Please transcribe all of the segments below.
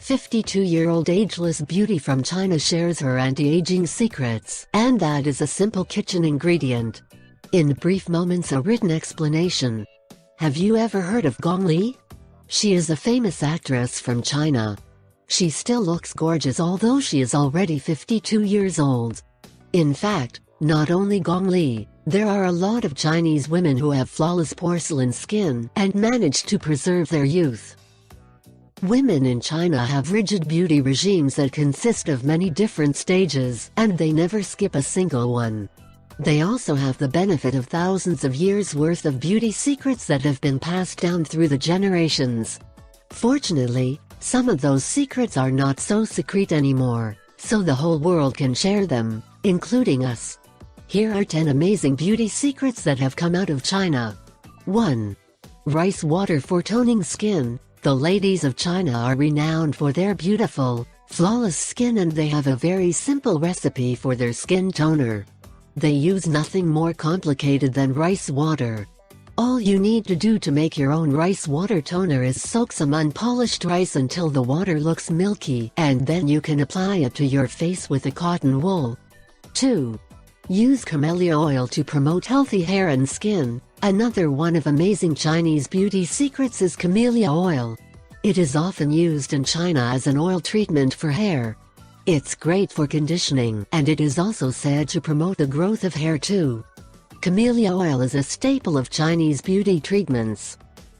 52-year-old Ageless beauty from China shares her anti-aging secrets, and that is a simple kitchen ingredient. In brief moments, a written explanation. Have you ever heard of Gong Li? She is a famous actress from China. She still looks gorgeous although she is already 52 years old. In fact, not only Gong Li, there are a lot of Chinese women who have flawless porcelain skin and manage to preserve their youth. Women in China have rigid beauty regimes that consist of many different stages, and they never skip a single one. They also have the benefit of thousands of years' worth of beauty secrets that have been passed down through the generations. Fortunately, some of those secrets are not so secret anymore, so the whole world can share them, including us. Here are 10 amazing beauty secrets that have come out of China. 1. Rice water for toning skin. The ladies of China are renowned for their beautiful, flawless skin, and they have a very simple recipe for their skin toner. They use nothing more complicated than rice water. All you need to do to make your own rice water toner is soak some unpolished rice until the water looks milky, and then you can apply it to your face with a cotton wool. 2. Use camellia oil to promote healthy hair and skin. Another one of amazing Chinese beauty secrets is camellia oil. It is often used in China as an oil treatment for hair. It's great for conditioning, and it is also said to promote the growth of hair too. Camellia oil is a staple of Chinese beauty treatments.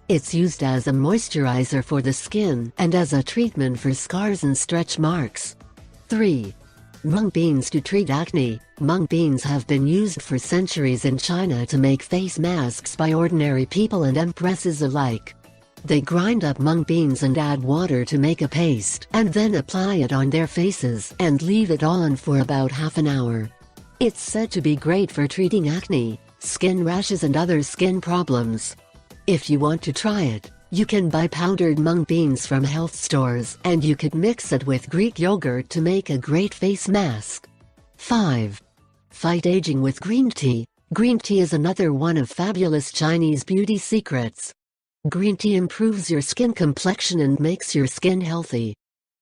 It's used as a moisturizer for the skin and as a treatment for scars and stretch marks. 3. Mung beans to treat acne. Mung beans have been used for centuries in China to make face masks by ordinary people and empresses alike. They grind up mung beans and add water to make a paste, and then apply it on their faces and leave it on for about half an hour. It's said to be great for treating acne, skin rashes and other skin problems. If you want to try it, you can buy powdered mung beans from health stores, and you could mix it with Greek yogurt to make a great face mask. 5. Fight aging with green tea. Green tea is another one of fabulous Chinese beauty secrets. Green tea improves your skin complexion and makes your skin healthy.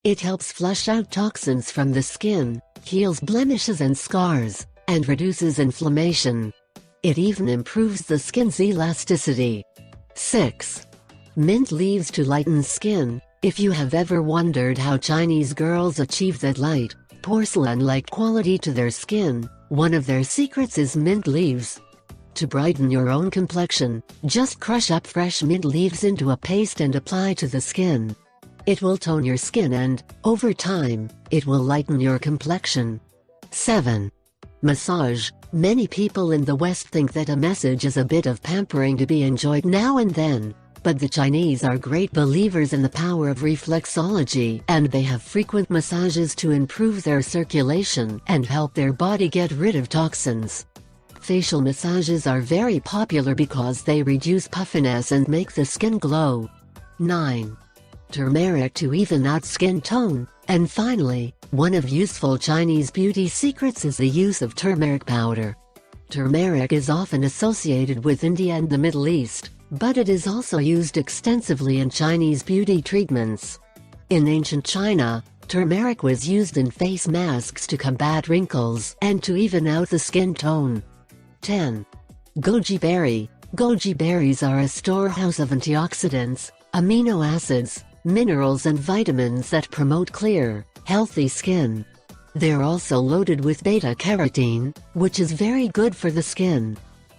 It helps flush out toxins from the skin, heals blemishes and scars, and reduces inflammation. It even improves the skin's elasticity. 6. Mint leaves to lighten skin. If you have ever wondered how Chinese girls achieve that light, porcelain-like quality to their skin, one of their secrets is mint leaves. To brighten your own complexion, just crush up fresh mint leaves into a paste and apply to the skin. It will tone your skin and, over time, it will lighten your complexion. 7. Massage. Many people in the West think that a massage is a bit of pampering to be enjoyed now and then, but the Chinese are great believers in the power of reflexology, and they have frequent massages to improve their circulation and help their body get rid of toxins. Facial massages are very popular because they reduce puffiness and make the skin glow. 9. Turmeric to even out skin tone. And finally, one of useful Chinese beauty secrets is the use of turmeric powder. Turmeric is often associated with India and the Middle East, but it is also used extensively in Chinese beauty treatments. In ancient China, turmeric was used in face masks to combat wrinkles and to even out the skin tone. 10. Goji berry. Goji berries are a storehouse of antioxidants, amino acids, minerals and vitamins that promote clear, healthy skin. They're also loaded with beta-carotene, which is very good for the skin.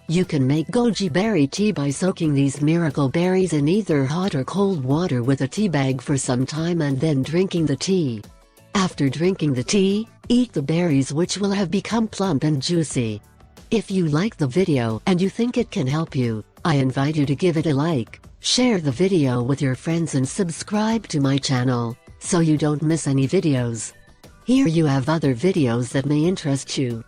You can make goji berry tea by soaking these miracle berries in either hot or cold water with a tea bag for some time and then drinking the tea. After drinking the tea, eat the berries, which will have become plump and juicy. If you like the video and you think it can help you, I invite you to give it a like, share the video with your friends and subscribe to my channel, so you don't miss any videos. Here you have other videos that may interest you.